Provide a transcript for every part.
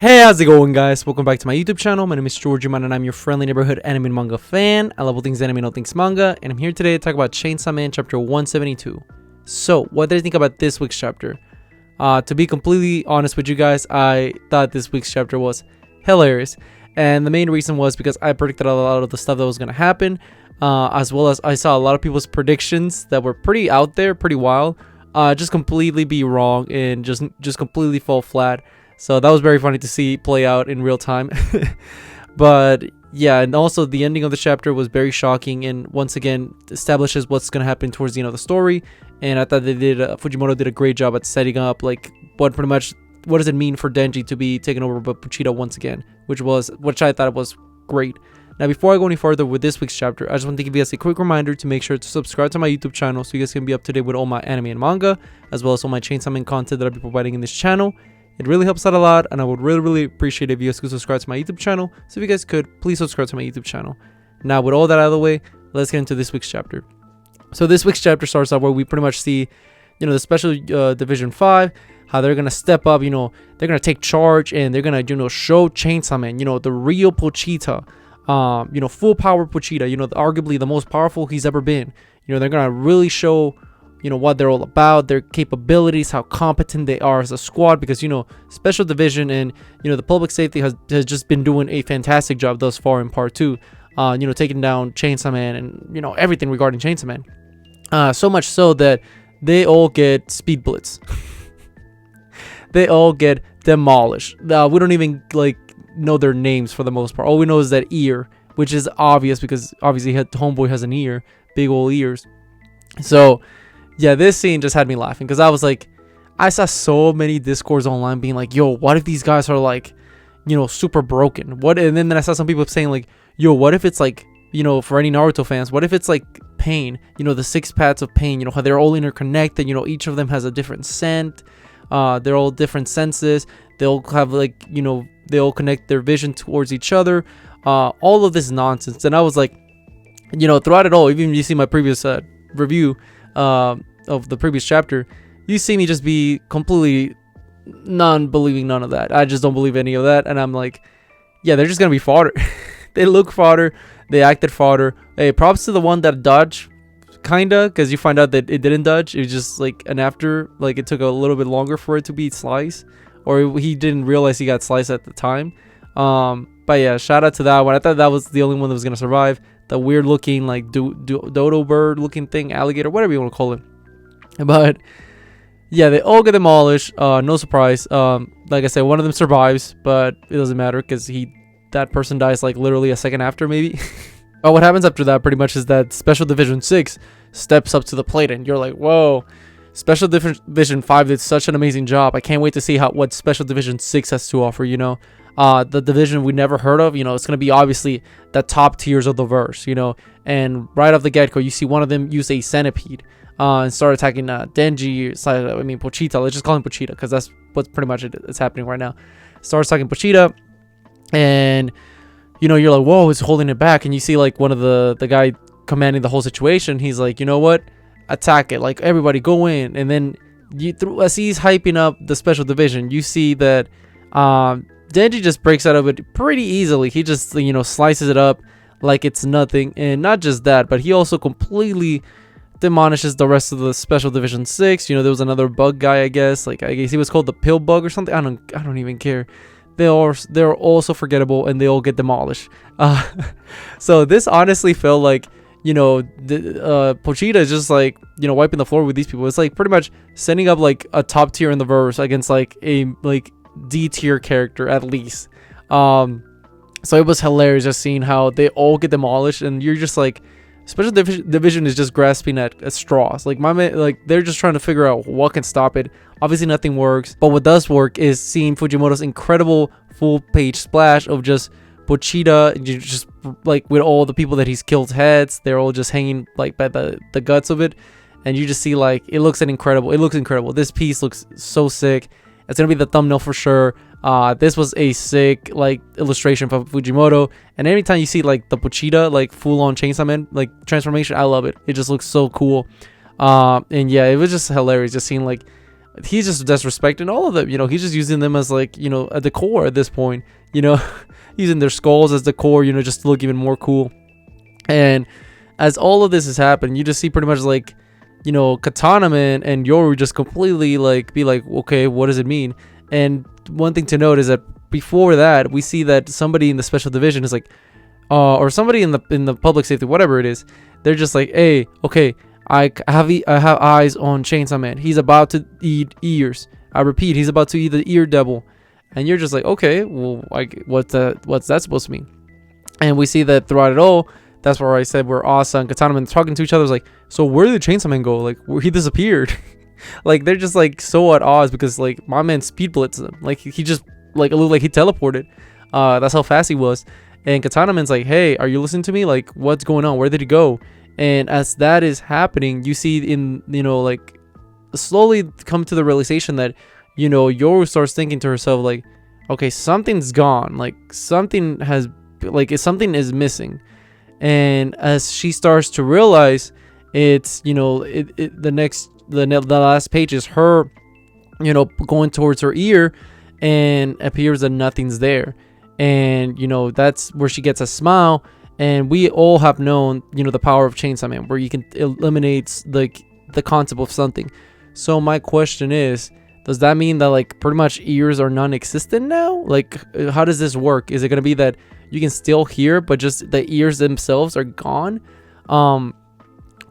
Hey, how's it going, guys? Welcome back to my YouTube channel. My name is Georgiman and I'm your friendly neighborhood anime and manga fan. I love all things anime and all things manga, and I'm here today to talk about Chainsaw Man chapter 172. So, what did I think about this week's chapter? To be completely honest with you guys, I thought this week's chapter was hilarious, and the main reason was because I predicted a lot of the stuff that was going to happen, as well as I saw a lot of people's predictions that were pretty out there, pretty wild, just completely be wrong and just completely fall flat. So that was very funny to see play out in real time. But yeah, and also the ending of the chapter was very shocking and once again establishes what's going to happen towards the end of the story. And I thought they did Fujimoto did a great job at setting up like what does it mean for Denji to be taken over by Pochita once again, which I thought was great. Now, before I go any further with this week's chapter, I just want to give you guys a quick reminder to make sure to subscribe to my YouTube channel so you guys can be up to date with all my anime and manga, as well as all my Chainsaw Man content that I'll be providing in this channel. It really helps out a lot, and I would really appreciate if you guys could subscribe to my YouTube channel. So if you guys could, please subscribe to my YouTube channel. Now, with all that out of the way, let's get into this week's chapter. So this week's chapter starts out where we pretty much see, the Special Division 5, how they're going to step up, they're going to take charge, and they're going to, show Chainsaw Man, the real Pochita, full power Pochita, arguably the most powerful he's ever been. They're going to really show what they're all about, their capabilities, how competent they are as a squad, because Special Division and the public safety has just been doing a fantastic job thus far in part 2, taking down Chainsaw Man and everything regarding Chainsaw Man, so much so that they all get speed blitz. They all get demolished. We don't even know their names for the most part. All we know is that ear, which is obvious because obviously homeboy has an ear, big old ears. So yeah, this scene just had me laughing because I was like, I saw so many discords online being like, yo, what if these guys are like, super broken? And then I saw some people saying like, yo, what if it's like, for any Naruto fans, what if it's like pain, the 6 paths of pain, how they're all interconnected, each of them has a different scent, they're all different senses, they'll have like, they all connect their vision towards each other, all of this nonsense. And I was like, throughout it all, even you see my previous review of the previous chapter, you see me just be completely believing none of that. I just don't believe any of that, and I'm like, yeah, they're just gonna be fodder. They look fodder, they acted fodder. Hey, props to the one that dodged, kinda, because you find out that it didn't dodge. It was just like an after, like it took a little bit longer for it to be sliced, or he didn't realize he got sliced at the time. But yeah, shout out to that one. I thought that was the only one that was gonna survive. The weird looking like dodo bird looking thing, alligator, whatever you want to call it. But yeah, they all get demolished. No surprise. Like I said, one of them survives, but it doesn't matter because that person dies like literally a second after, maybe. But what happens after that pretty much is that Special Division 6 steps up to the plate, and you're like, whoa. Special Division 5 did such an amazing job. I can't wait to see what Special Division 6 has to offer, the division we never heard of. It's going to be obviously the top tiers of the verse, and right off the get-go, you see one of them use a centipede and start attacking Pochita. Let's just call him Pochita because that's what's pretty much it's happening right now. Starts attacking Pochita, and you're like, whoa, it's holding it back. And you see like one of the guy commanding the whole situation, he's like, you know what, attack it, like everybody go in. And then as he's hyping up the Special Division, you see that Denji just breaks out of it pretty easily. He just slices it up like it's nothing. And not just that, but he also completely demolishes the rest of the Special Division 6. There was another bug guy, I guess he was called the pill bug or something. I don't even care. They're all so forgettable, and they all get demolished. So this honestly felt like Pochita is just like wiping the floor with these people. It's like pretty much setting up like a top tier in the verse against like a D tier character at least. So it was hilarious just seeing how they all get demolished, and you're just like, Special Division is just grasping at straws. Like they're just trying to figure out what can stop it. Obviously nothing works, but what does work is seeing Fujimoto's incredible full page splash of just Pochita, just like with all the people that he's killed heads, they're all just hanging like by the guts of it, and you just see like it looks incredible. This piece looks so sick. It's gonna be the thumbnail for sure. This was a sick like illustration from Fujimoto, and anytime you see like the Pochita like full-on Chainsaw Man like transformation, I love it. It just looks so cool. And yeah, it was just hilarious just seeing like he's just disrespecting all of them. He's just using them as like, a decor at this point, using their skulls as decor, just to look even more cool. And as all of this is happening, you just see pretty much like, Katana Man and Yoru just completely like be like, okay, what does it mean? And one thing to note is that before that, we see that somebody in the special division is like, or somebody in the public safety, whatever it is, they're just like, hey, okay, I have eyes on Chainsaw Man. He's about to eat ears. I repeat, he's about to eat the ear devil. And you're just like, okay, well, like, what's that supposed to mean? And we see that throughout it all, that's where I said where Asa and Katana Man talking to each other was like, so where did Chainsaw Man go? Like, where he disappeared. Like, they're just like so at odds because like my man speed blitzed them. Like, he just like, it looked like he teleported. That's how fast he was. And Katana Man's like, hey, are you listening to me? Like, what's going on? Where did he go? And as that is happening, you see in, like, slowly come to the realization that, Yoru starts thinking to herself, like, okay, something's gone. Like, something is missing. And as she starts to realize, it's, the last page is her, going towards her ear, and appears that nothing's there. And, that's where she gets a smile. And we all have known, the power of Chainsaw Man, where you can eliminate like the concept of something. So my question is, does that mean that like pretty much ears are non-existent now? Like, how does this work? Is it gonna be that you can still hear, but just the ears themselves are gone? Or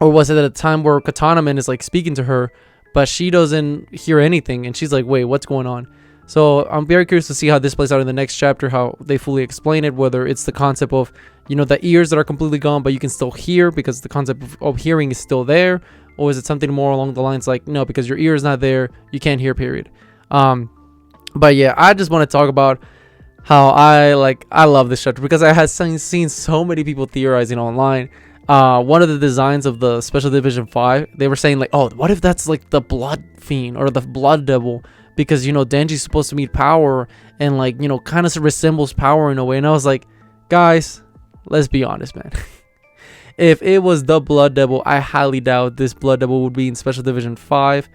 was it at a time where Katana Man is like speaking to her, but she doesn't hear anything, and she's like, wait, what's going on? So I'm very curious to see how this plays out in the next chapter, how they fully explain it, whether it's the concept of, the ears that are completely gone, but you can still hear because the concept of hearing is still there, or is it something more along the lines like, no, because your ear is not there, you can't hear, period. But yeah, I just want to talk about how I love this chapter because I had seen so many people theorizing online. One of the designs of the Special Division 5, they were saying like, oh, what if that's like the Blood Fiend or the Blood Devil? Because, Denji's supposed to meet power and like, kind of resembles power in a way. And I was like, guys, let's be honest, man. If it was the Blood Devil, I highly doubt this Blood Devil would be in Special Division 5.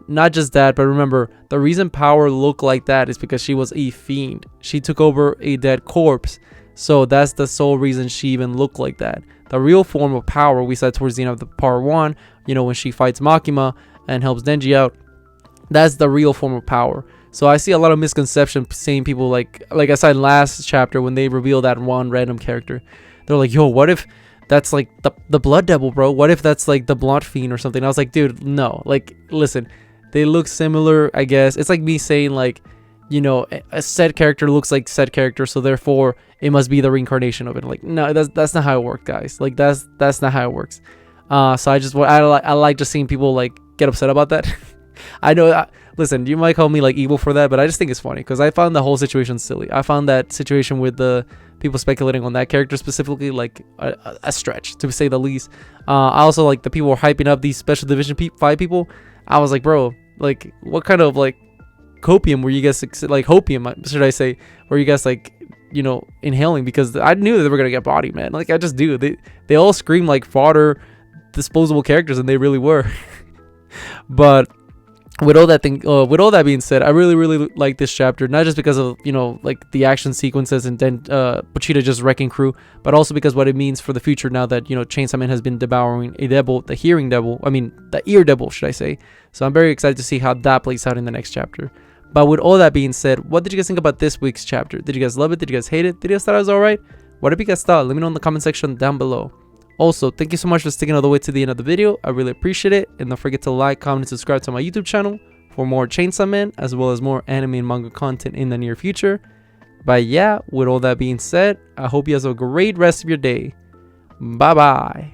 Not just that, but remember, the reason Power looked like that is because she was a fiend. She took over a dead corpse. So that's the sole reason she even looked like that. The real form of Power we said towards the end of the part 1, when she fights Makima and helps Denji out. That's the real form of Power. So I see a lot of misconception saying people like I said last chapter when they revealed that one random character. They're like, yo, what if that's like the Blood Devil, bro? What if that's like the Blood Fiend or something? I was like, dude, no. Like, listen, they look similar, I guess. It's like me saying like, a said character looks like said character, so therefore it must be the reincarnation of it. Like, no, that's not how it works, guys. Like, that's not how it works. So I like just seeing people like get upset about that. I know, listen, you might call me like evil for that, but I just think it's funny because I found the whole situation silly. I found that situation with the people speculating on that character specifically like a stretch, to say the least. I also like the people were hyping up these Special Division 5 people. I was like, bro, like, what kind of like copium were you guys, like hopium, should I say, were you guys like, inhaling? Because I knew that they were gonna get bodied, man. Like, I just do. They all scream like fodder, disposable characters, and they really were. But with all that being said, I really like this chapter, not just because of like the action sequences and then Pochita just wrecking crew, but also because what it means for the future now that Chainsaw Man has been devouring a devil, the ear devil, should I say. So I'm very excited to see how that plays out in the next chapter. But with all that being said, what did you guys think about this week's chapter? Did you guys love it? Did you guys hate it? Did you guys thought it was alright? Whatever you guys thought, let me know in the comment section down below. Also, thank you so much for sticking all the way to the end of the video. I really appreciate it. And don't forget to like, comment, and subscribe to my YouTube channel for more Chainsaw Man, as well as more anime and manga content in the near future. But yeah, with all that being said, I hope you guys have a great rest of your day. Bye bye.